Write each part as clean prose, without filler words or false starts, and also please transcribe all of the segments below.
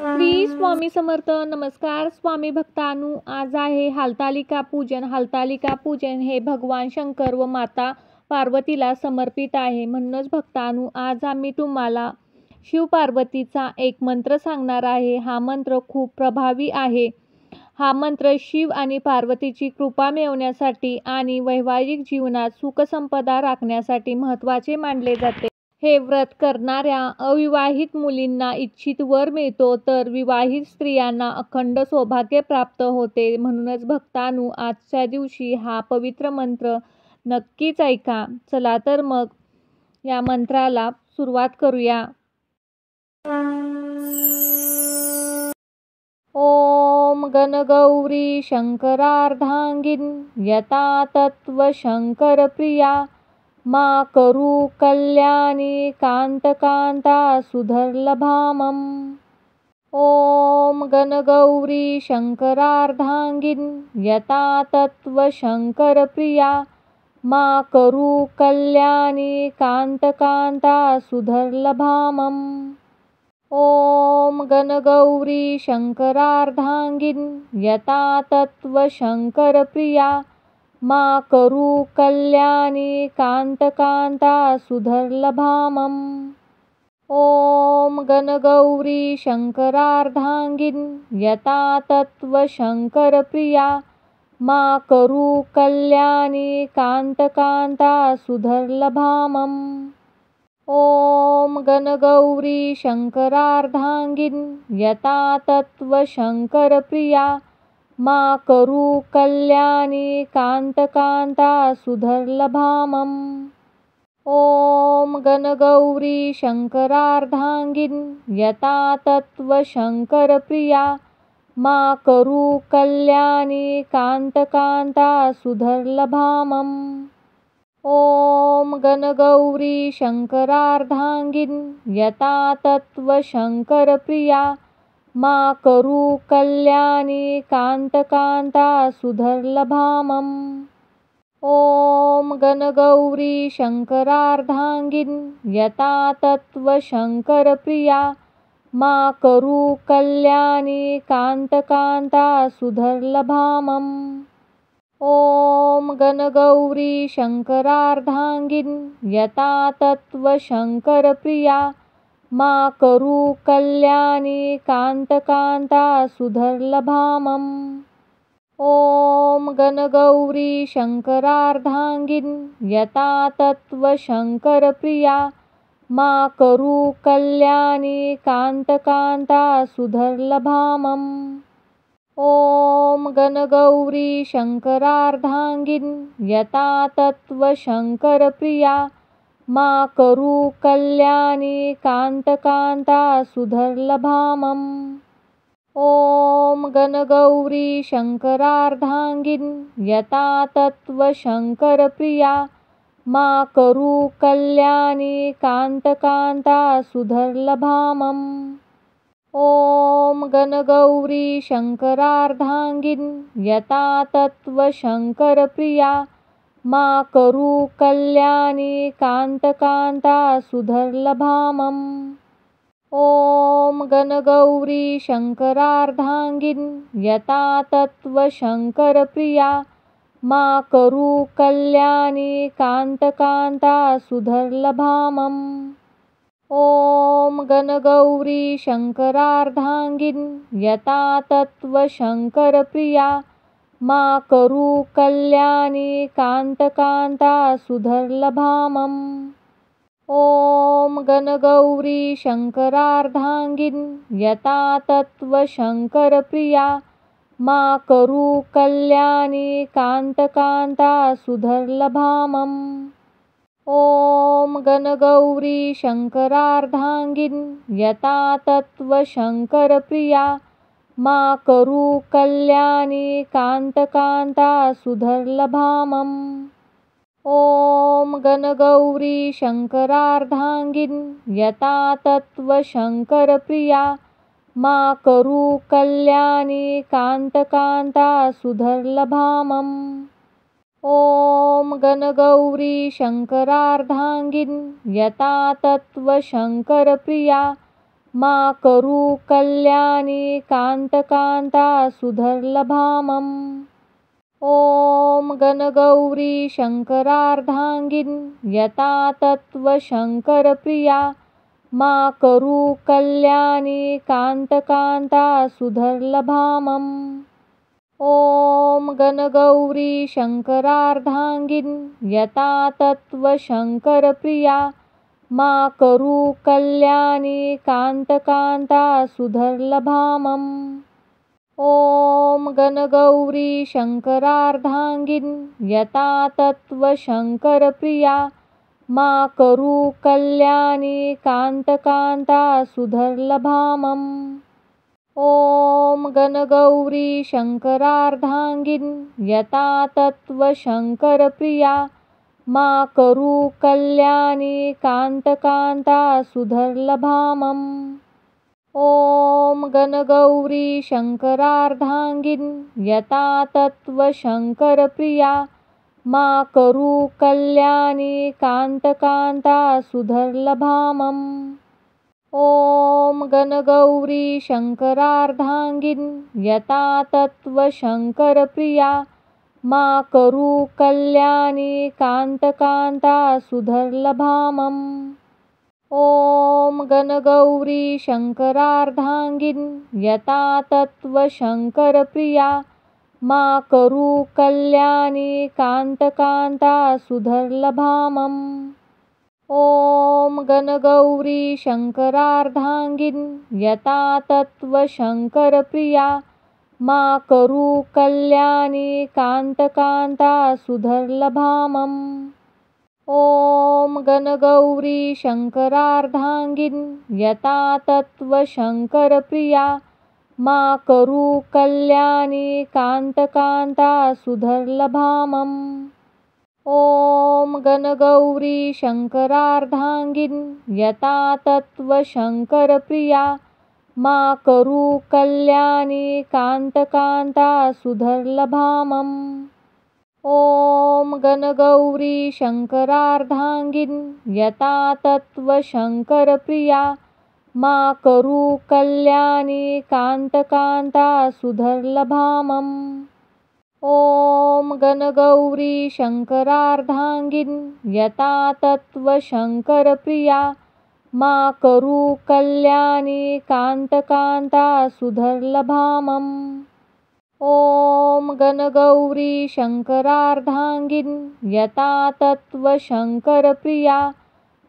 श्री स्वामी समर्थ. नमस्कार स्वामी भक्तांनो, आज आहे हरतालिका पूजन. हरतालिका पूजन हे भगवान शंकर व माता पार्वतीला समर्पित आहे. म्हणूनच भक्तांनो, आज आम्ही तुम्हाला शिव पार्वतीचा एक मंत्र सांगणार आहे. हा मंत्र खूप प्रभावी आहे. हा मंत्र शिव आणि पार्वतीची कृपा मिळवण्यासाठी आणि वैवाहिक जीवनात सुखसंपदा राखण्यासाठी महत्त्वाचे मानले जाते. हे व्रत करणाऱ्या अविवाहित मुलींना इच्छित वर मिळतो, तर विवाहित स्त्रियांना अखंड सौभाग्य प्राप्त होते. म्हणूनच भक्तांनो, आजच्या दिवशी हा पवित्र मंत्र नक्कीच ऐका. चला तर मग या मंत्राला सुरुवात करूया. ओम गणगौरी शंकरार्धांगिन यता तत्व शंकर प्रिया मा करू कल्याणी कांतकांता सुधर्लभामम्. ओम गणगौरी शंकरार्धांगिन यता तत्व शंकर प्रिया मा करू कल्याणी कांतकांता सुधर्लभामम्. ओम गणगौरी शंकरार्धांगिन यता तत्व शंकर प्रिया मा करू कल्याणी कांतकांता सुधर्लभामम्. ओम गणगौरी शंकरार्धांगिन यता तत्व शंकर प्रिया मा करू कल्याणी कांतकांता सुधर्लभामम्. ओम गणगौरी शंकरार्धांगिन यता तत्व शंकर प्रिया मा करू कल्याणी कांतकांता सुधर्लभामम्. ओम गणगौरी शंकरार्धांगिन यता तत्व शंकर प्रिया मा करू कल्याणी कांतकांता सुधर्लभामम्. ओम गणगौरी शंकरार्धांगिन यता तत्व शंकर प्रिया मा करू कल्याणी कांतकांता सुधर्लभामम्. ओम गणगौरी शंकरार्धांगिन यता तत्व शंकर प्रिया मा करू कल्याणी कांतकांता सुधर्लभामम्. ओम गणगौरी शंकरार्धांगिन यता तत्व शंकर प्रिया मा करू कल्याणी कांतकांता सुधर्लभामम्. ओम गणगौरी शंकरार्धांगिन यता तत्व शंकर प्रिया मा करू कल्याणी कांतकांता सुधर्लभामम्. ओम गणगौरी शंकरार्धांगिन यता तत्व शंकर प्रिया मा करू कल्याणी कांतकांता सुधर्लभामम्. ओम गणगौरी शंकरार्धांगिन यता तत्व शंकर प्रिया मा करू कल्याणी कांतकांता सुधर्लभामम्. ओम गणगौरी शंकरार्धांगिन यता तत्व शंकर प्रिया मा करू कल्याणी कांतकांता सुधर्लभामम्. ओम गणगौरी शंकरार्धांगिन यता तत्व शंकर प्रिया मा करू कल्याणी कांतकांता सुधर्लभामम्. ओम गणगौरी शंकरार्धांगिन यता तत्व शंकर प्रिया मा करू कल्याणी कांतकांता सुधर्लभामम्. ओम गणगौरी शंकरार्धांगिन यता तत्व शंकर प्रिया मा करू कल्याणी कांतकांता सुधर्लभामम्. ओम गणगौरी शंकरार्धांगिन यता तत्व शंकर प्रिया मा करू कल्याणी कांतकांता सुधर्लभामम्. ओम गणगौरी शंकरार्धांगिन यता तत्व शंकर प्रिया मा करू कल्याणी कांतकांता सुधर्लभामम्. ओम गणगौरी शंकरार्धांगिन यता तत्व शंकर प्रिया मा करू कल्याणी कांतकांता सुधर्लभामम्। ॐ गणगौरी शंकरार्धांगिन यता तत्व शंकरप्रिया मा करू कल्याणी कांतकांता सुधर्लभामम्। ॐ गणगौरी शंकरार्धांगिन यता तत्व शंकरप्रिया मा करू कल्याणी कांतकांता सुधर्लभामम्। ॐ गणगौरी शंकरार्धांगिन यता तत्व शंकरप्रिया मा करू कल्याणी कांतकांता सुधर्लभामम्। ॐ गणगौरी शंकरार्धांगिन यता तत्व शंकरप्रिया मा करू कल्याणी कांतकांता सुधर्लभामम्। ॐ गणगौरी शंकरार्धांगिन यता तत्व शंकरप्रिया मा करू कल्याणी कांतकांता सुधर्लभामम्। ॐ गणगौरी शंकरार्धांगिन यता तत्व शंकरप्रिया मा करू कल्याणी कांतकांता सुधर्लभामम्। ॐ गणगौरी शंकरार्धांगिन यता तत्व शंकरप्रिया मा करू कल्याणी कांतकांता सुधर्लभामम्। ॐ गणगौरी शंकरार्धांगिन यता तत्व शंकरप्रिया मा करू कल्याणी कांतकांता सुधर्लभामम्। ॐ गणगौरी शंकरार्धांगिन यता तत्व शंकरप्रिया मा करू कल्याणी कांतकांता सुधर्लभामम्। ॐ गणगौरी शंकरार्धांगिन यता तत्व शंकरप्रिया मा करू कल्याणी कांतकांता सुधर्लभामम्। ॐ गणगौरी शंकरार्धांगिन यता तत्व शंकरप्रिया मा करू कल्याणी कांतकांता सुधर्लभामम्। ॐ गणगौरी शंकरार्धांगिन यता तत्व शंकरप्रिया मा करू कल्याणी कांतकांता सुधर्लभामम्। ॐ गणगौरी शंकरार्धांगिन यता तत्व शंकरप्रिया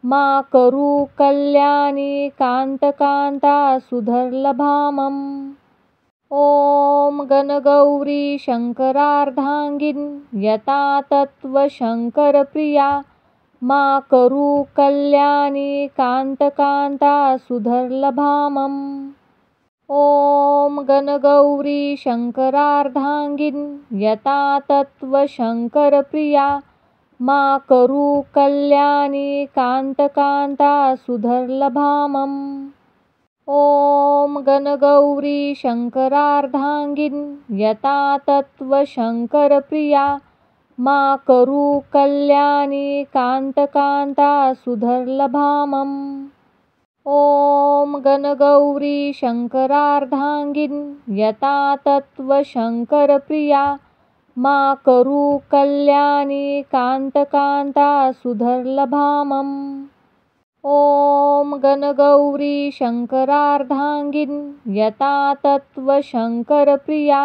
मा करू कल्याणी कांतकांता सुधर्लभामम्। ॐ गणगौरी शंकरार्धांगिन यता तत्व शंकरप्रिया मा करू कल्याणी कांतकांता सुधर्लभामम्। ॐ गणगौरी शंकरार्धांगिन यता तत्व शंकरप्रिया मा करू कल्याणी कांतकांता सुधर्लभामम्। ॐ गणगौरी शंकरार्धांगिन यता तत्व शंकरप्रिया मा करू कल्याणी कांतकांता सुधर्लभामम्। ॐ गणगौरी शंकरार्धांगिन यता तत्व शंकरप्रिया मा करू कल्याणी कांतकांता सुधर्लभामम्। ॐ गणगौरी शंकरार्धांगिन यता तत्व शंकरप्रिया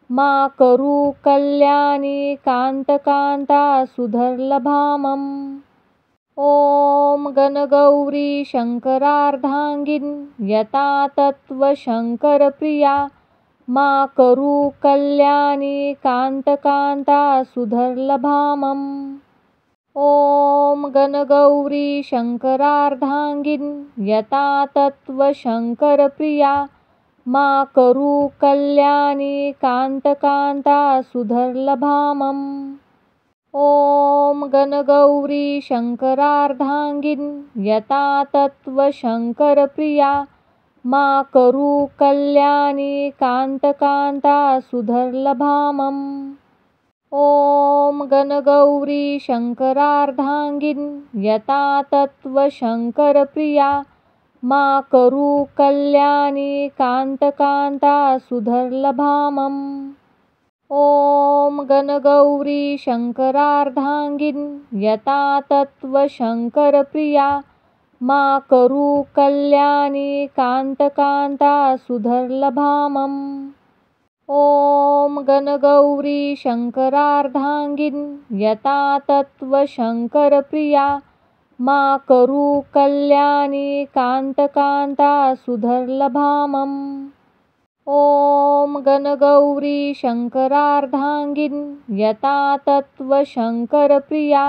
मा करू कल्याणी कांतकांता सुधर्लभामम्। ॐ गणगौरी शंकरार्धांगिन यता तत्व शंकरप्रिया मा करू कल्याणी कांतकांता सुधर्लभामम्। ॐ गणगौरी शंकरार्धांगिन यता तत्व शंकरप्रिया मा करू कल्याणी कांतकांता सुधर्लभामम्। ॐ गणगौरी शंकरार्धांगिन यता तत्व शंकरप्रिया मा करू कल्याणी कांतकांता सुधर्लभामम्। ॐ गणगौरी शंकरार्धांगिन यता तत्व शंकरप्रिया मा करू कल्याणी कांतकांता सुधर्लभामम्। ॐ गणगौरी शंकरार्धांगिन यता तत्व शंकरप्रिया मा करू कल्याणी कांतकांता सुधर्लभामम्। ॐ गणगौरी शंकरार्धांगिन यता तत्व शंकरप्रिया मा करू कल्याणी कांतकांता सुधर्लभामम्। ॐ गणगौरी शंकरार्धांगिन यता तत्व शंकरप्रिया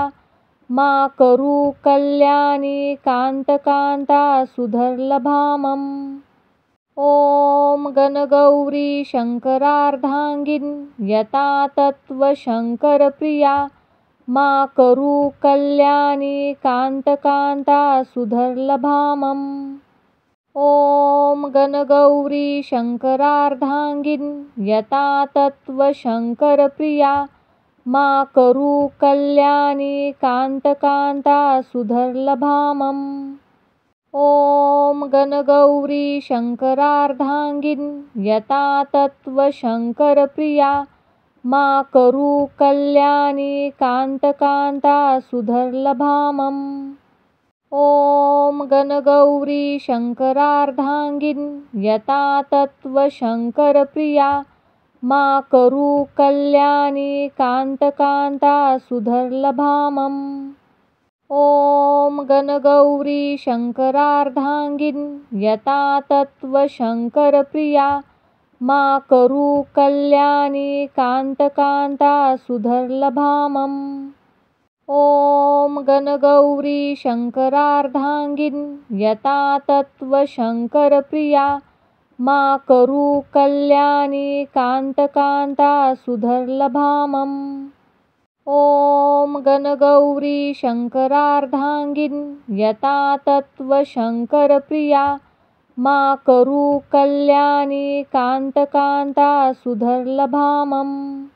मा करू कल्याणी कांतकांता सुधर्लभामम्। ॐ गणगौरी शंकरार्धांगिन यता तत्व शंकरप्रिया मा करू कल्याणी कांतकांता सुधर्लभामम्। ॐ गणगौरी शंकरार्धांगिन यता तत्व शंकरप्रिया मा करू कल्याणी कांतकांता सुधर्लभामम्। ॐ गणगौरी शंकरार्धांगिन यता तत्व शंकरप्रिया मा करू कल्याणी कांतकांता सुधर्लभामम्। ॐ गणगौरी शंकरार्धांगिन यता तत्व शंकरप्रिया मा करू कल्याणी कांतकांता सुधर्लभामम्। ॐ गणगौरी शंकरार्धांगिन यता तत्व शंकरप्रिया मा करू कल्याणी कांतकांता सुधर्लभामम्। ॐ गणगौरी शंकरार्धांगिन यता तत्व शंकरप्रिया मा करू कल्याणी कांतकांता सुधर्लभामम्। ॐ गणगौरी शंकरार्धांगिन यता तत्व शंकरप्रिया मा करू कल्याणी कांतकांता सुधर्लभामम्।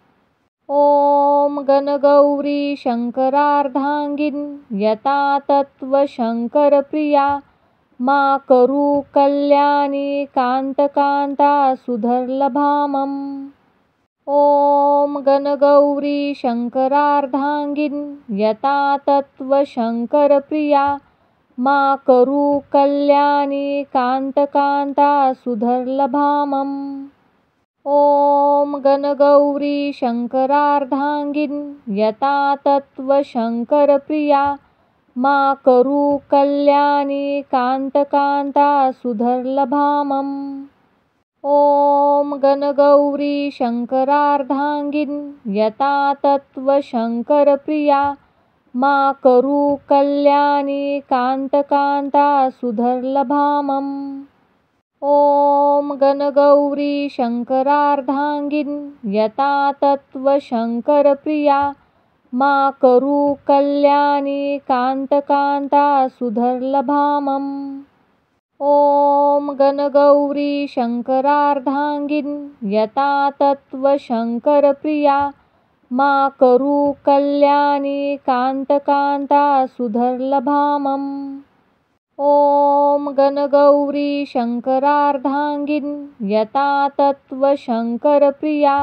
ॐ गणगौरी शंकरार्धांगिन यता तत्व शंकरप्रिया मा करू कल्याणी कांतकांता सुधर्लभामम्। ॐ गणगौरी शंकरार्धांगिन यता तत्व शंकरप्रिया मा करू कल्याणी कांतकांता सुधर्लभामम्। ॐ गणगौरी शंकरार्धांगिन यता तत्व शंकरप्रिया मा करू कल्याणी कांतकांता सुधर्लभामम्। ॐ गणगौरी शंकरार्धांगिन यता तत्व शंकरप्रिया मा करू कल्याणी कांतकांता सुधर्लभामम्। ॐ गणगौरी शंकरार्धांगिन यता तत्व शंकरप्रिया मा करू कल्याणी कांतकांता सुधर्लभामम्। ॐ गणगौरी शंकरार्धांगिन यता तत्व शंकरप्रिया मा करू कल्याणी कांतकांता सुधर्लभामम्। ॐ गणगौरी शंकरार्धांगिन यता तत्व शंकरप्रिया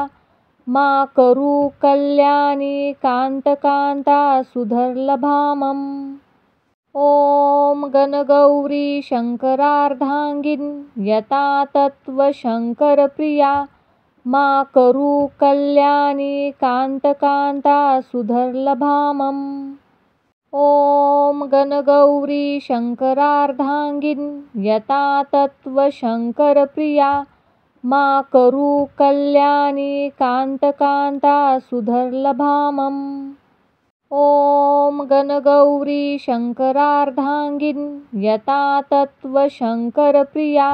मा करू कल्याणी कांतकांता सुधर्लभामम्। ॐ गणगौरी शंकरार्धांगिन यता तत्व शंकरप्रिया मा करू कल्याणी कांतकांता सुधर्लभामम्। ॐ गणगौरी शंकरार्धांगिन यता तत्व शंकरप्रिया मा करू कल्याणी कांतकांता सुधर्लभामम्। ॐ गणगौरी शंकरार्धांगिन यता तत्व शंकरप्रिया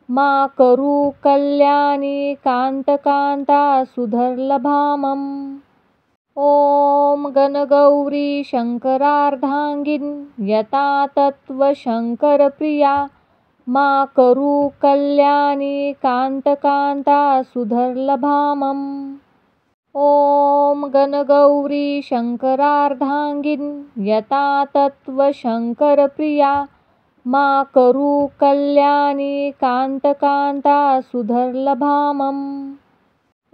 मा करू कल्याणी कांतकांता सुधर्लभामम्। ॐ गणगौरी शंकरार्धांगिन यता तत्व शंकरप्रिया मा करू कल्याणी कांतकांता सुधर्लभामम्। ॐ गणगौरी शंकरार्धांगिन यता तत्व शंकरप्रिया मा करू कल्याणी कान्तकान्ता सुधर्लभामम्।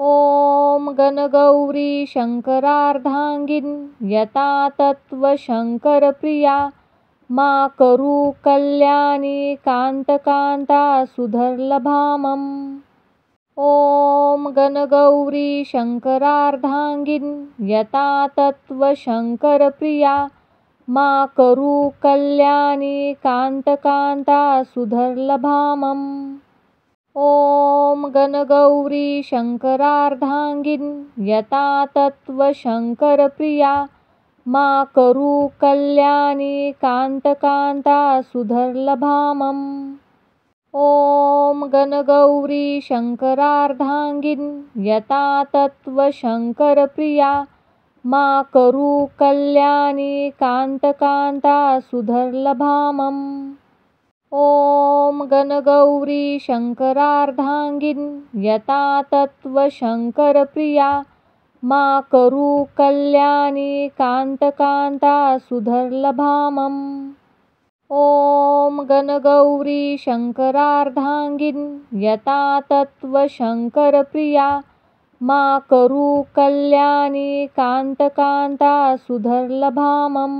ॐ गणगौरी शङ्करार्धाङ्गिन् यता तत्त्वशङ्करप्रिया मा करू कल्याणी कान्तकान्ता सुधर्लभामम्। ॐ गणगौरी शङ्करार्धाङ्गिन् यता तत्त्वशङ्करप्रिया मा करू कल्याणी कान्तकान्ता सुधर्लभामम्। ॐ गणगौरी शङ्करार्धाङ्गिन् यता तत्त्वशङ्करप्रिया मा करू कल्याणी कान्तकान्ता सुधर्लभामम्। ॐ गणगौरी शङ्करार्धाङ्गिन् यता तत्त्वशङ्करप्रिया मा करू कल्याणी कान्तकान्ता सुधर्लभामम्। ॐ गणगौरी शङ्करार्धाङ्गिन् यता तत्त्वशङ्करप्रिया मा करू कल्याणी कान्तकान्ता सुधर्लभामम्। ॐ गणगौरी शङ्करार्धाङ्गिन् यता तत्त्वशङ्करप्रिया मा करू कल्याणी कान्तकान्ता सुधर्लभामम्।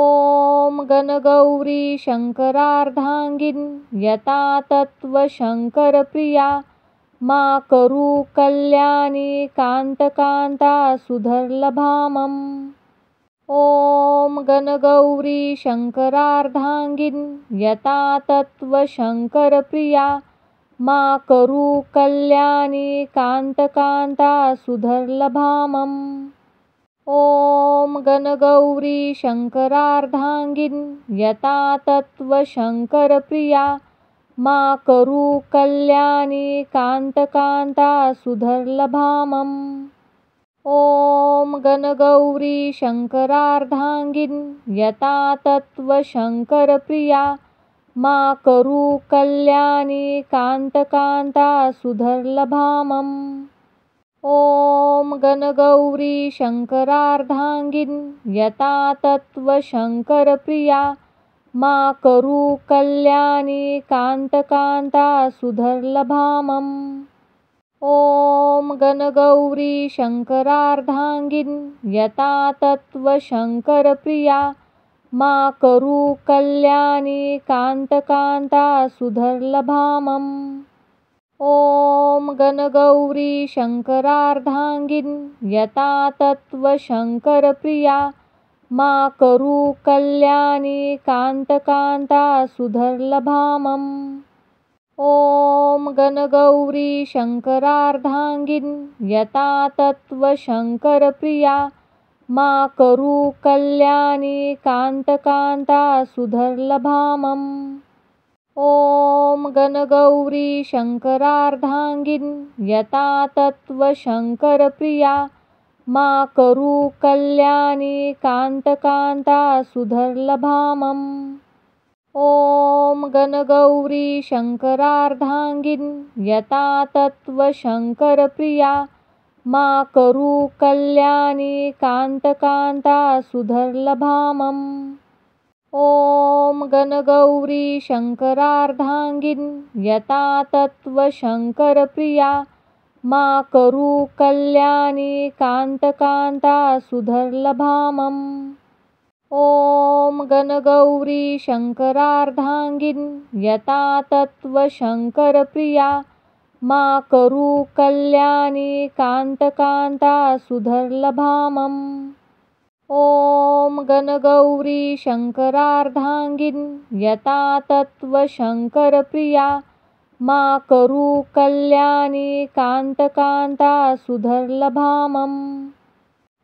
ॐ गणगौरी शङ्करार्धाङ्गिन् यता तत्त्वशङ्करप्रिया मा करू कल्याणी कान्तकान्ता सुधर्लभामम्। ॐ गणगौरी शङ्करार्धाङ्गिन् यता तत्त्वशङ्करप्रिया मा करू कल्याणी कान्तकान्ता सुधर्लभामम्। ॐ गणगौरी शङ्करार्धाङ्गिन् यता तत्त्वशङ्करप्रिया मा करू कल्याणी कान्तकान्ता सुधर्लभामम्। ॐ गणगौरी शङ्करार्धाङ्गिन् यता तत्त्वशङ्करप्रिया मा करू कल्याणी कान्तकान्ता सुधर्लभामम्। ॐ गणगौरी शङ्करार्धाङ्गिन् यता तत्त्वशङ्करप्रिया मा करू कल्याणी कान्तकान्ता सुधर्लभामम्। ॐ गणगौरी शङ्करार्धाङ्गिन् यता तत्त्वशङ्करप्रिया मा करू कल्याणी कान्तकान्ता सुधर्लभामम्। ॐ गणगौरी शङ्करार्धाङ्गिन् यता तत्त्वशङ्करप्रिया मा करू कल्याणी कान्तकान्ता सुधर्लभामम्। ॐ गणगौरी शङ्करार्धाङ्गिन् यता तत्त्वशङ्करप्रिया मा करू कल्याणी कान्तकान्ता सुधर्लभामम्। ॐ गणगौरी शङ्करार्धाङ्गिन् यता तत्त्वशङ्करप्रिया मा करू कल्याणी कान्तकान्ता सुधर्लभामम्। ॐ गणगौरी शङ्करार्धाङ्गिन् यता तत्त्वशङ्करप्रिया मा करू कल्याणी कान्तकान्ता सुधर्लभामम्। ॐ गणगौरी शङ्करार्धाङ्गिन् यता तत्त्वशङ्करप्रिया मा करू कल्याणी कान्तकान्ता सुधर्लभामम्। ॐ गणगौरी शङ्करार्धाङ्गिन् यता तत्त्वशङ्करप्रिया मा करू कल्याणी कान्तकान्ता सुधर्लभामम्। ॐ गणगौरी शङ्करार्धाङ्गिन् यता तत्त्वशङ्करप्रिया मा करू कल्याणी कान्तकान्ता सुधर्लभामम्।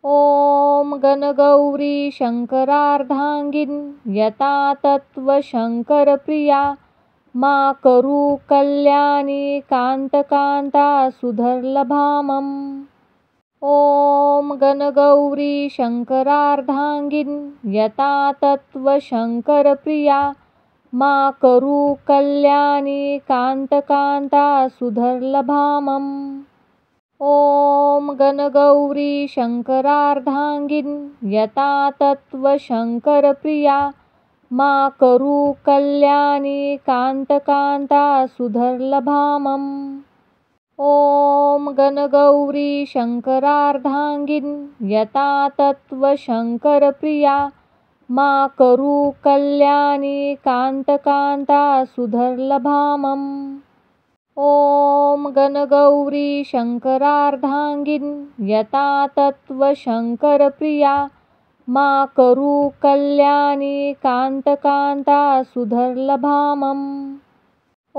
ॐ गणगौरी शङ्करार्धाङ्गिन् यता तत्त्वशङ्करप्रिया मा करू कल्याणी कान्तकान्ता सुधर्लभामम्। ॐ गणगौरी शङ्करार्धाङ्गिन् यता तत्त्वशङ्करप्रिया मा करू कल्याणी कान्तकान्ता सुधर्लभामम्। ॐ गणगौरी शङ्करार्धाङ्गिन् यता तत्त्वशङ्करप्रिया मा करू कल्याणी कान्तकान्ता सुधर्लभामम्। ॐ गणगौरी शङ्करार्धाङ्गिन् यता तत्त्वशङ्करप्रिया मा करू कल्याणी कान्तकान्ता सुधर्लभामम्। ॐ गणगौरी शङ्करार्धाङ्गिन् यता तत्त्वशङ्करप्रिया मा करू कल्याणी कान्तकान्ता सुधर्लभामम्।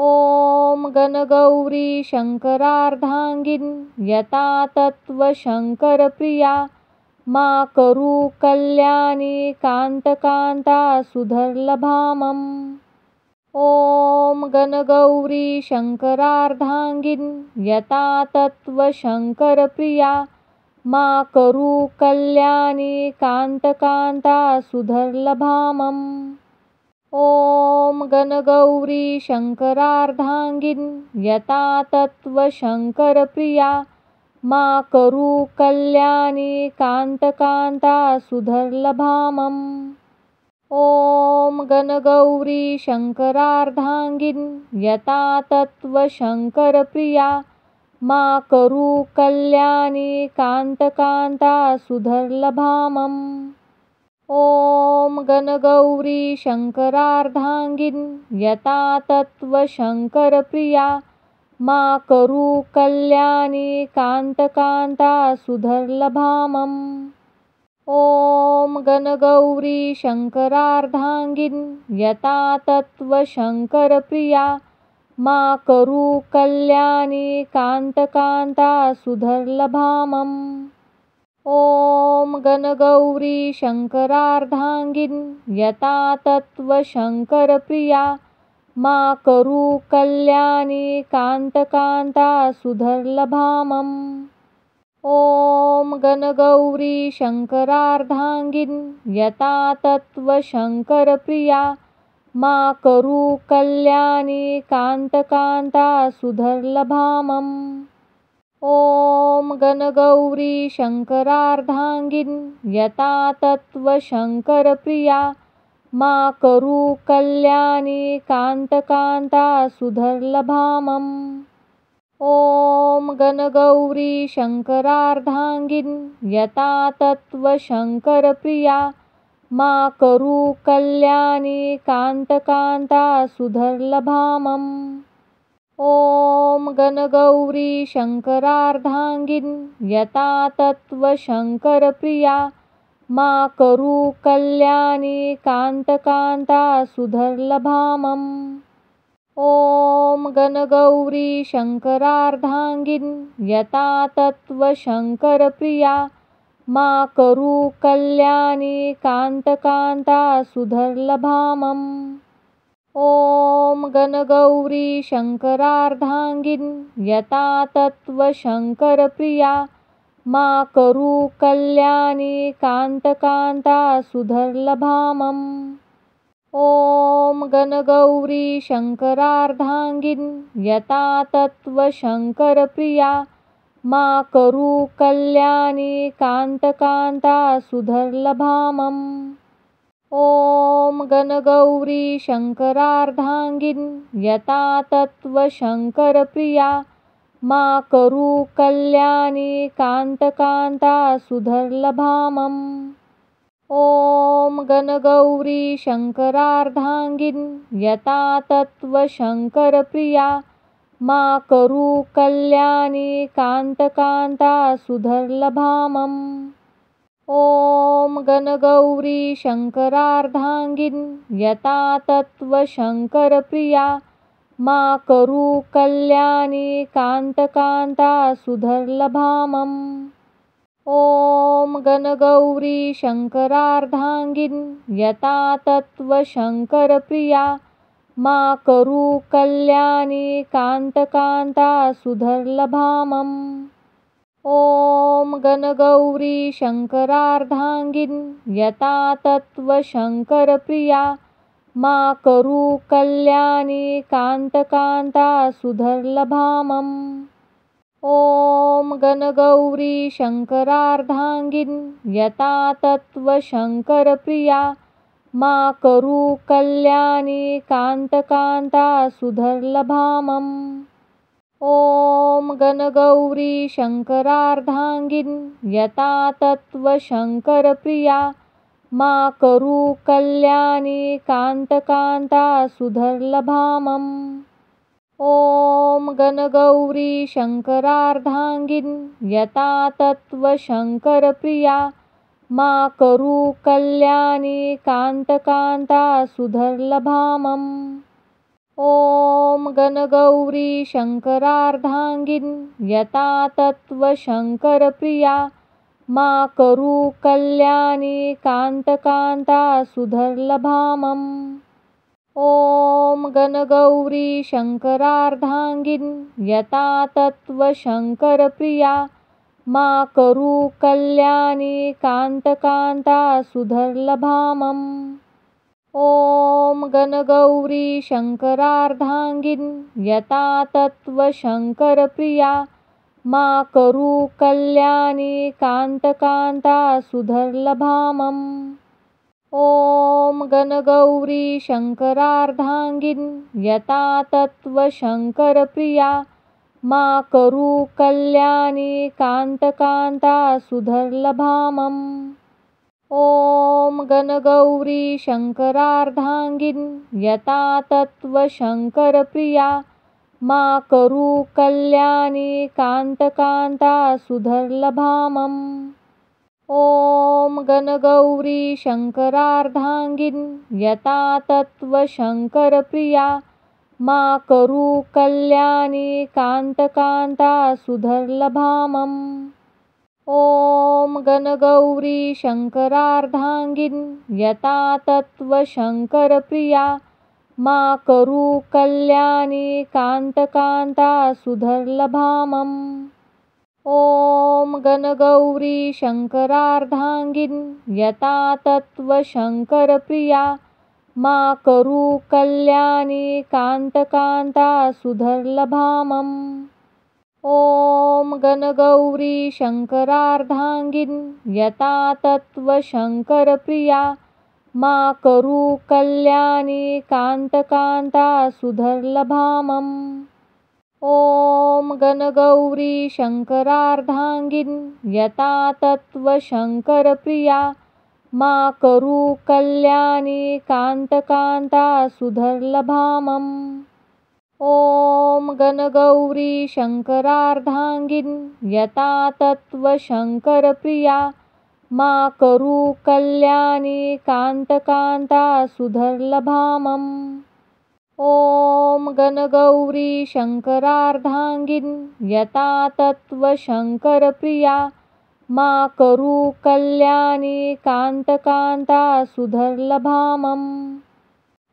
ॐ गणगौरी शङ्करार्धाङ्गिन् यता तत्त्वशङ्करप्रिया मा करू कल्याणी कान्तकान्ता सुधर्लभामम्। ॐ गणगौरी शङ्करार्धाङ्गिन् यता तत्त्वशङ्करप्रिया मा करू कल्याणी कान्तकान्ता सुधर्लभामम्। ॐ गणगौरी शङ्करार्धाङ्गिन् यता तत्त्वशङ्करप्रिया मा करू कल्याणी कान्तकान्ता सुधर्लभामम्। ॐ गणगौरी शङ्करार्धाङ्गिन् यता तत्त्वशङ्करप्रिया मा करू कल्याणी कान्तकान्ता सुधर्लभामम्। ॐ गणगौरी शङ्करार्धाङ्गिन् यता तत्त्वशङ्करप्रिया मा करू कल्याणी कान्तकान्ता सुधर्लभामम्। ॐ गणगौरी शङ्करार्धाङ्गिन् यता तत्त्वशङ्करप्रिया मा करू कल्याणी कान्तकान्ता सुधर्लभामम्। ॐ गणगौरी शङ्करार्धाङ्गिन् यता तत्त्वशङ्करप्रिया मा करू कल्याणी कान्तकान्ता सुधर्लभामम्। ॐ गणगौरी शङ्करार्धाङ्गिन् यता तत्त्वशङ्करप्रिया मा करू कल्याणी कान्तकान्ता सुधर्लभामम्। ॐ गणगौरी शङ्करार्धाङ्गिन् यता तत्त्वशङ्करप्रिया मा करू कल्याणी कान्तकान्ता सुधर्लभामम्। ॐ गणगौरी शङ्करार्धाङ्गिन् यता तत्त्वशङ्करप्रिया मा करू कल्याणी कान्तकान्ता सुधर्लभामम्। ॐ गणगौरी शङ्करार्धाङ्गिन् यता तत्त्वशङ्करप्रिया मा करू कल्याणी कान्तकान्ता सुधर्लभामम्। ॐ गणगौरी शङ्करार्धाङ्गिन् यता तत्त्वशङ्करप्रिया मा करू कल्याणी कान्तकान्ता सुधर्लभामम्। ॐ गणगौरी शङ्करार्धाङ्गिन् यता तत्त्वशङ्करप्रिया मा करू कल्याणी कान्तकान्ता सुधर्लभामम्। ॐ गणगौरी शङ्करार्धाङ्गिन् यता तत्त्वशङ्करप्रिया मा करू कल्याणी कान्तकान्ता सुधर्लभामम्। ॐ गणगौरी शङ्करार्धाङ्गिन् यता तत्त्वशङ्करप्रिया मा करू कल्याणी कान्तकान्ता सुधर्लभामम्। ॐ गणगौरी शङ्करार्धाङ्गिन् यता तत्त्वशङ्करप्रिया मा करू कल्याणी कान्तकान्ता सुधर्लभामम्। ॐ गणगौरी शङ्करार्धाङ्गिन् यता तत्त्वशङ्करप्रिया मा करू कल्याणी कान्तकान्ता सुधर्लभामम्। ॐ गणगौरी शङ्करार्धाङ्गिन् यता तत्त्वशङ्करप्रिया मा करू कल्याणी कान्तकान्ता सुधर्लभामम्। ॐ गणगौरी शङ्करार्धाङ्गिन् यता तत्त्वशङ्करप्रिया मा करू कल्याणी कान्तकान्ता सुधर्लभामम्। ॐ गणगौरी शङ्करार्धाङ्गिन् यता तत्त्वशङ्करप्रिया मा करू कल्याणी कान्तकान्ता सुधर्लभामम्। ॐ गणगौरी शङ्करार्धाङ्गिन् यता तत्त्वशङ्करप्रिया मा करू कल्याणी कान्तकान्ता सुधर्लभामम्। ॐ गणगौरी शङ्करार्धाङ्गिन् यता तत्त्वशङ्करप्रिया मा करू कल्याणी कान्तकान्ता सुधर्लभामम्। ॐ गणगौरी शङ्करार्धाङ्गिन् यता तत्त्वशङ्करप्रिया मा करू कल्याणी कान्तकान्ता सुधर्लभामम्। ॐ गणगौरी शङ्करार्धाङ्गिन् यता तत्त्वशङ्करप्रिया मा करू कल्याणी कान्तकान्ता सुधर्लभामम्। ॐ गणगौरी शङ्करार्धाङ्गिन् यता तत्त्वशङ्करप्रिया मा करू कल्याणी कान्तकान्ता सुधर्लभामम्। ॐ गणगौरी शङ्करार्धाङ्गिन् यता तत्त्वशङ्करप्रिया मा करू कल्याणी कान्तकान्ता सुधर्लभामम्। ॐ गणगौरी शङ्करार्धाङ्गिन् यता तत्त्वशङ्करप्रिया मा करू कल्याणी कान्तकान्ता सुधर्लभामम्। ॐ गणगौरी शङ्करार्धाङ्गिन् यता तत्त्वशङ्करप्रिया मा करू कल्याणी कान्तकान्ता सुधर्लभामम्। ॐ गणगौरी शङ्करार्धाङ्गिन् यता तत्त्वशङ्करप्रिया मा करू कल्याणी कान्तकान्ता सुधर्लभामम्। ॐ गणगौरी शङ्करार्धाङ्गिन् यता तत्त्वशङ्करप्रिया मा करू कल्याणी कान्तकान्ता सुधर्लभामम्। ॐ गणगौरी शङ्करार्धाङ्गिन् यता तत्त्वशङ्करप्रिया मा करू कल्याणी कान्तकान्ता सुधर्लभामम्। ॐ गणगौरी शङ्करार्धाङ्गिन् यता तत्त्वशङ्करप्रिया मा करू कल्याणी कान्तकान्ता सुधर्लभामम्। ॐ गणगौरी शङ्करार्धाङ्गिन् यता तत्त्वशङ्करप्रिया मा करू कल्याणी कान्तकान्ता सुधर्लभामम्। ॐ गणगौरी शङ्करार्धाङ्गिन् यता तत्त्वशङ्करप्रिया मा करू कल्याणी कान्तकान्ता सुधर्लभामम्।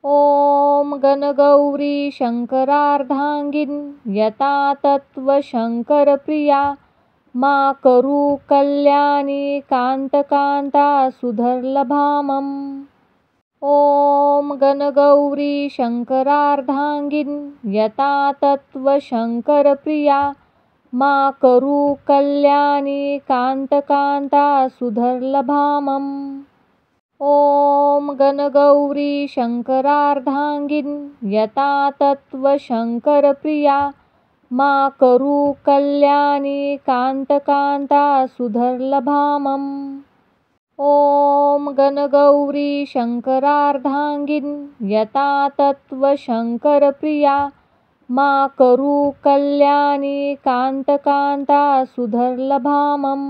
ॐ गणगौरी शङ्करार्धाङ्गिन् यता तत्त्वशङ्करप्रिया मा करू कल्याणी कान्तकान्ता सुधर्लभामम्। ॐ गणगौरी शङ्करार्धाङ्गिन् यता तत्त्वशङ्करप्रिया मा करू कल्याणी कान्तकान्ता सुधर्लभामम्। ॐ गणगौरी शङ्करार्धाङ्गिन् यता तत्त्वशङ्करप्रिया मा करू कल्याणी कान्तकान्ता सुधर्लभामम्। ॐ गणगौरी शङ्करार्धाङ्गिन् यता तत्त्वशङ्करप्रिया मा करू कल्याणी कान्तकान्ता सुधर्लभामम्।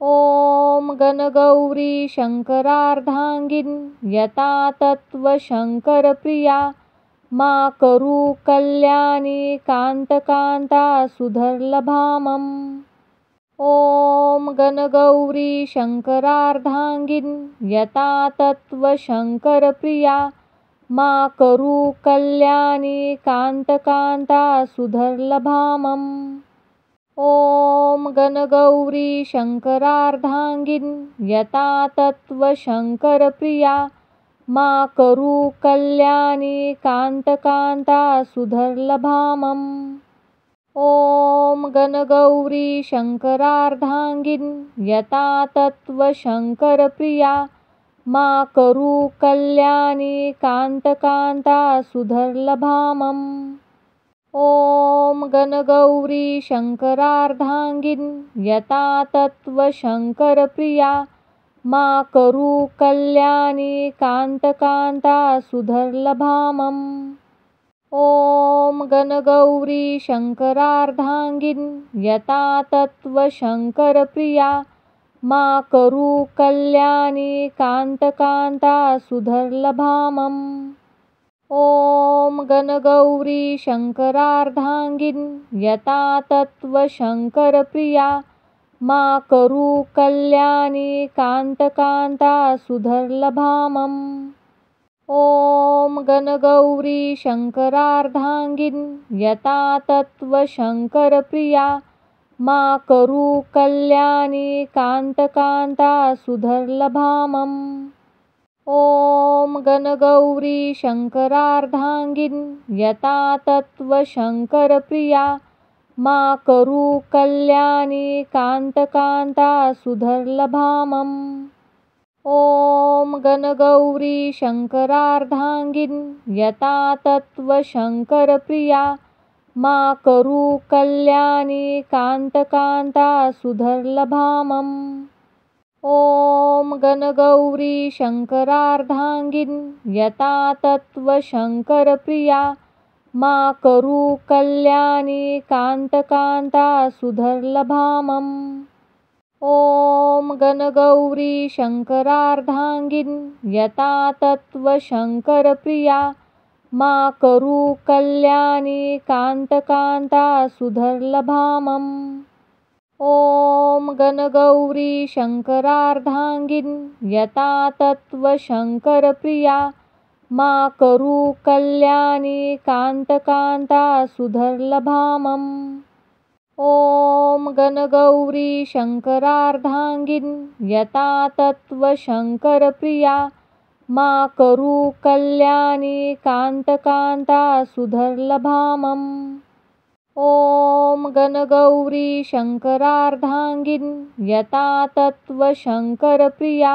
ॐ गणगौरी शङ्करार्धाङ्गिन् यता तत्त्वशङ्करप्रिया मा करू कल्याणी कान्तकान्ता सुधर्लभामम्। ॐ गणगौरी शङ्करार्धाङ्गिन् यता तत्त्वशङ्करप्रिया मा करू कल्याणी कान्तकान्ता सुधर्लभामम्। ॐ गणगौरी शङ्करार्धाङ्गिन् यता तत्त्वशङ्करप्रिया मा करू कल्याणी कान्तकान्ता सुधर्लभामम्। ॐ गणगौरी शङ्करार्धाङ्गिन् यता तत्त्वशङ्करप्रिया मा करू कल्याणी कान्तकान्ता सुधर्लभामम्। ॐ गणगौरी शङ्करार्धाङ्गिन् यता तत्त्वशङ्करप्रिया मा करू कल्याणी कान्तकान्ता सुधर्लभामम्। ॐ गणगौरी शङ्करार्धाङ्गिन् यता तत्त्वशङ्करप्रिया मा करू कल्याणी कान्तकान्ता सुधर्लभामम्। ॐ गणगौरी शङ्करार्धाङ्गिन् यता तत्त्वशङ्करप्रिया मा करू कल्याणी कान्तकान्ता सुधर्लभामम्। ॐ गणगौरी शङ्करार्धाङ्गिन् यता तत्त्वशङ्करप्रिया मा करू कल्याणी कान्तकान्ता सुधर्लभामम्। ॐ गणगौरी शङ्करार्धाङ्गिन् यता तत्त्वशङ्करप्रिया मा करू कल्याणी कान्तकान्ता सुधर्लभामम्। ॐ गणगौरी शङ्करार्धाङ्गिन् यता तत्त्वशङ्करप्रिया मा करू कल्याणी कान्तकान्ता सुधर्लभामम्। ॐ गणगौरी शङ्करार्धाङ्गिन् यता तत्त्वशङ्करप्रिया मा करू कल्याणी कान्तकान्ता सुधर्लभामम्। ॐ गणगौरी शङ्करार्धाङ्गिन् यता तत्त्वशङ्करप्रिया मा करू कल्याणी कान्तकान्ता सुधर्लभामम्। ॐ गणगौरी शङ्करार्धाङ्गिन् यता तत्त्वशङ्करप्रिया मा करू कल्याणी कान्तकान्ता सुधर्लभामम्। ॐ गणगौरी शङ्करार्धाङ्गिन् यता तत्त्वशङ्करप्रिया मा करू कल्याणी कान्तकान्ता सुधर्लभामम्। ॐ गणगौरी शङ्करार्धाङ्गिन् यता तत्त्वशङ्करप्रिया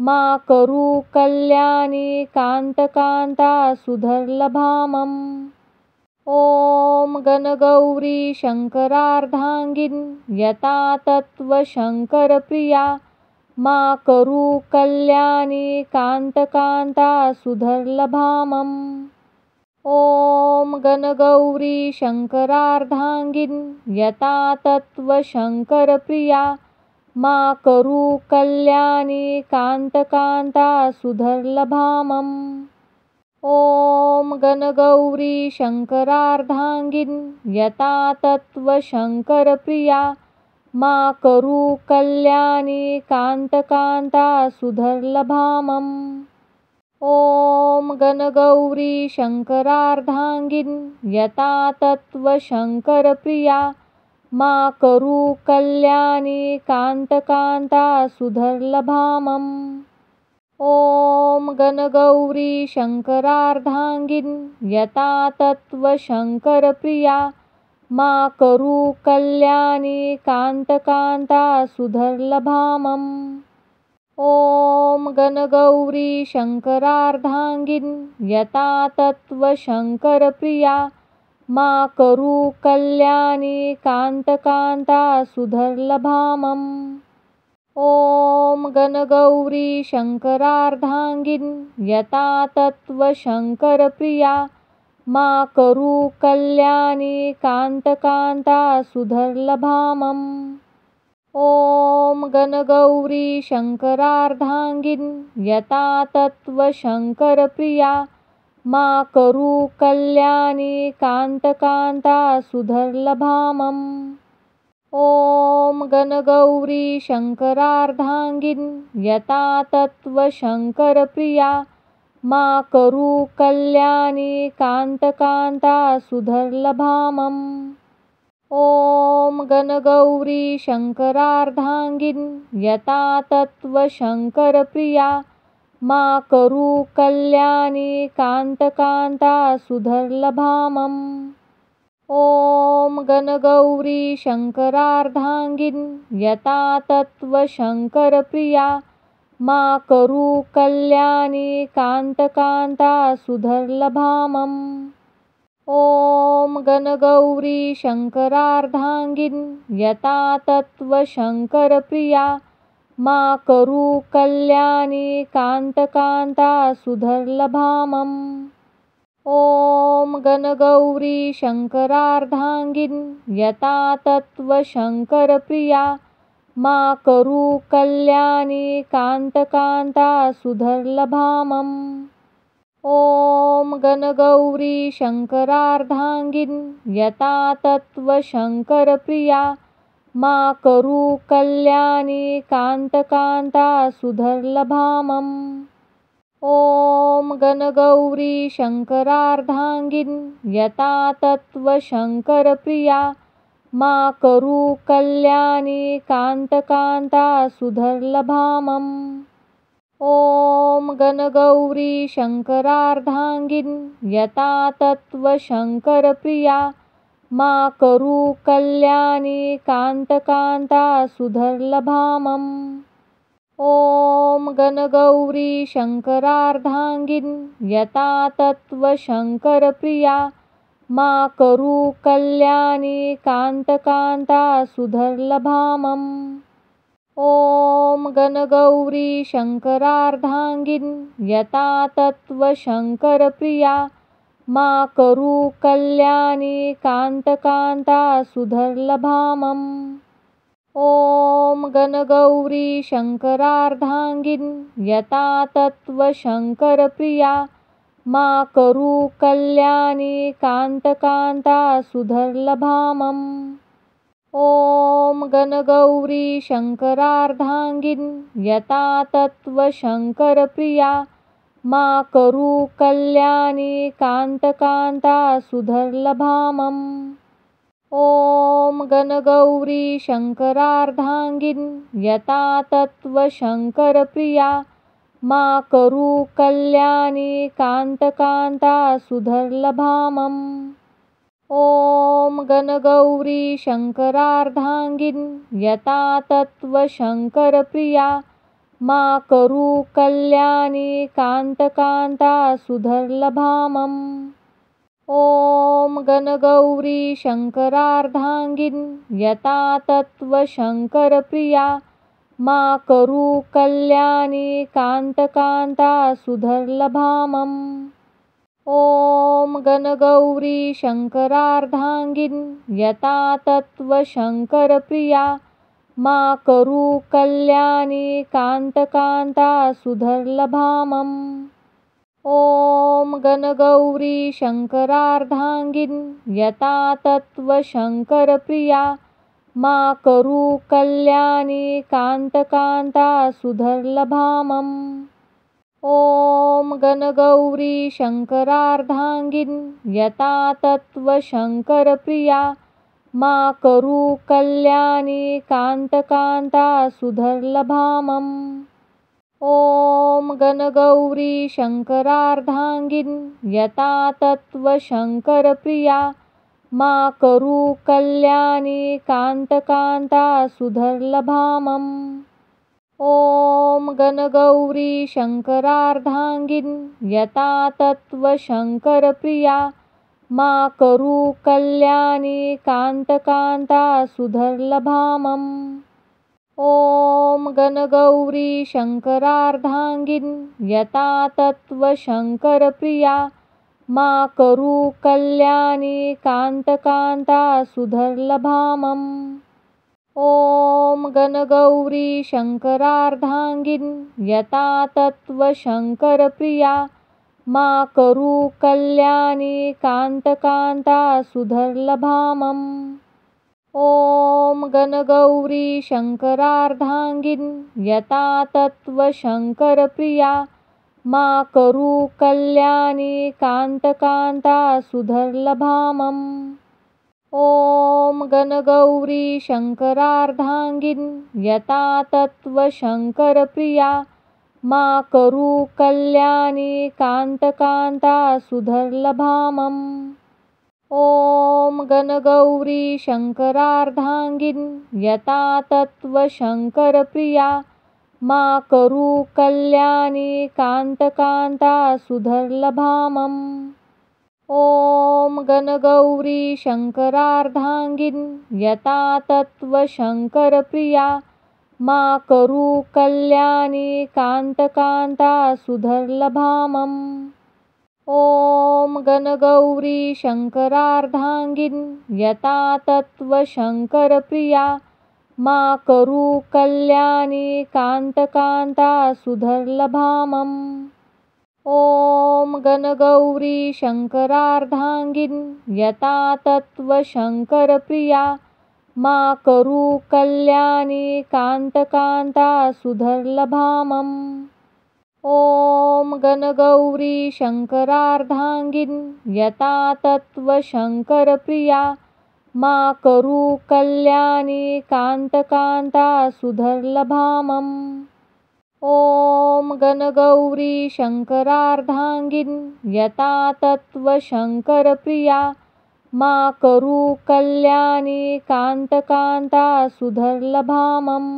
मा करू कल्याणी कान्तकान्ता सुधर्लभामम्। ॐ गणगौरी शङ्करार्धाङ्गिन् यता तत्त्वशङ्करप्रिया मा करू कल्याणी कान्तकान्ता सुधर्लभामम्। ॐ गणगौरी शङ्करार्धाङ्गिन् यता तत्त्वशङ्करप्रिया मा करू कल्याणी कान्तकान्ता सुधर्लभामम्। ॐ गणगौरी शङ्करार्धाङ्गिन् यता तत्त्वशङ्करप्रिया मा करू कल्याणी कान्तकान्ता सुधर्लभामम्। ॐ गणगौरी शङ्करार्धाङ्गिन् यता तत्त्वशङ्करप्रिया मा करू कल्याणी कान्तकान्ता सुधर्लभामम्। ॐ गणगौरी शङ्करार्धाङ्गिन् यता तत्त्वशङ्करप्रिया मा करू कल्याणी कान्तकान्ता सुधर्लभामम्। ॐ गणगौरी शङ्करार्धाङ्गिन् यता तत्त्वशङ्करप्रिया मा करू कल्याणी कान्तकान्ता सुधर्लभामम्। ॐ गणगौरी शङ्करार्धाङ्गिन् यता तत्त्वशङ्करप्रिया मा करू कल्याणी कान्तकान्ता सुधर्लभामम्। ॐ गणगौरी शङ्करार्धाङ्गिन् यता तत्त्वशङ्करप्रिया मा करू कल्याणी कान्तकान्ता सुधर्लभामम्। ॐ गणगौरी शङ्करार्धाङ्गिन् यता तत्त्वशङ्करप्रिया मा करू कल्याणी कान्तकान्ता सुधर्लभामम्। ॐ गणगौरी शङ्करार्धाङ्गिन् यता तत्त्वशङ्करप्रिया मा करू कल्याणी कान्तकान्ता सुधर्लभामम्। ॐ गणगौरी शङ्करार्धाङ्गिन् यता तत्त्वशङ्करप्रिया मा करू कल्याणी कांतकांता सुधर्लभामम्। ॐ गणगौरी शंकरार्धांगिन यता तत्व शंकरप्रिया मा करू कल्याणी कांतकांता सुधर्लभामम्। ॐ गणगौरी शंकरार्धांगिन यता तत्व शंकरप्रिया मा करू कल्याणी कांतकांता सुधर्लभामम्। ॐ गणगौरी शंकरार्धांगिन यता तत्व शंकरप्रिया मा करू कल्याणी कांतकांता सुधर्लभामम्। ॐ गणगौरी शंकरार्धांगिन यता तत्व शंकरप्रिया मा करू कल्याणी कांतकांता सुधर्लभामम्। ॐ गणगौरी शंकरार्धांगिन यता तत्व शंकरप्रिया मा करू कल्याणी कांतकांता सुधर्लभामम्। ॐ गणगौरी शंकरार्धांगिन यता तत्व शंकरप्रिया मा करू कल्याणी कांतकांता सुधर्लभामम्। ॐ गणगौरी शंकरार्धांगिन यता तत्व शंकरप्रिया मा करू कल्याणी कांतकांता सुधर्लभामम्। ॐ गणगौरी शंकरार्धांगिन यता तत्व शंकरप्रिया मा करू कल्याणी कांतकांता सुधर्लभामम्। ॐ गणगौरी शंकरार्धांगिन यता तत्व शंकरप्रिया मा करू कल्याणी कांतकांता सुधर्लभामम्। ॐ गणगौरी शंकरार्धांगिन यता तत्व शंकरप्रिया मा करू कल्याणी कांतकांता सुधर्लभामम्। ॐ गणगौरी शंकरार्धांगिन यता तत्व शंकरप्रिया मा करू कल्याणी कांतकांता सुधर्लभामम्। ॐ गणगौरी शंकरार्धांगिन यता तत्व शंकरप्रिया मा करू कल्याणी कांतकांता सुधर्लभामम्। ॐ गणगौरी शंकरार्धांगिन यता तत्व शंकरप्रिया मा करू कल्याणी कांतकांता सुधर्लभामम्। ॐ गणगौरी शंकरार्धांगिन यता तत्व शंकरप्रिया मा करू कल्याणी कांतकांता सुधर्लभामम्। ॐ गणगौरी शंकरार्धांगिन यता तत्व शंकरप्रिया मा करू कल्याणी कांतकांता सुधर्लभामम्। ॐ गणगौरी शंकरार्धांगिन यता तत्व शंकरप्रिया मा करू कल्याणी कांतकांता सुधर्लभामम्। ॐ गणगौरी शंकरार्धांगिन यता तत्व शंकरप्रिया मा करू कल्याणी कांतकांता सुधर्लभामम्। ॐ गणगौरी शंकरार्धांगिन यता तत्व शंकरप्रिया मा करू कल्याणी कांतकांता सुधर्लभामम्। ॐ गणगौरी शंकरार्धांगिन यता तत्व शंकरप्रिया मा करू कल्याणी कांतकांता सुधर्लभामम्। ॐ गणगौरी शंकरार्धांगिन यता तत्व शंकरप्रिया मा करू कल्याणी कांतकांता सुधर्लभामम्। ॐ गणगौरी शंकरार्धांगिन यता तत्व शंकरप्रिया मा करू कल्याणी कांतकांता सुधर्लभामम्। ॐ गणगौरी शंकरार्धांगिन यता तत्व शंकरप्रिया मा करू कल्याणी कान्तकान्ता सुधर्लभामम्। ॐ गणगौरी शङ्करार्धाङ्गिन् यता तत्त्वशङ्करप्रिया मा करू कल्याणी कान्तकान्ता सुधर्लभामम्। ॐ गणगौरी शङ्करार्धाङ्गिन् यता तत्त्वशङ्करप्रिया मा करू कल्याणी कान्तकान्ता सुधर्लभामम्। ॐ गणगौरी शङ्करार्धाङ्गिन् यता तत्त्वशङ्करप्रिया मा करू कल्याणी कान्तकान्ता सुधर्लभामम्। ॐ गणगौरी शङ्करार्धाङ्गिन् यता तत्त्वशङ्करप्रिया मा करू कल्याणी कान्तकान्ता सुधर्लभामम्। ॐ गणगौरी शङ्करार्धाङ्गिन् यता तत्त्वशङ्करप्रिया मा करू कल्याणी कान्तकान्ता सुधर्लभामम्।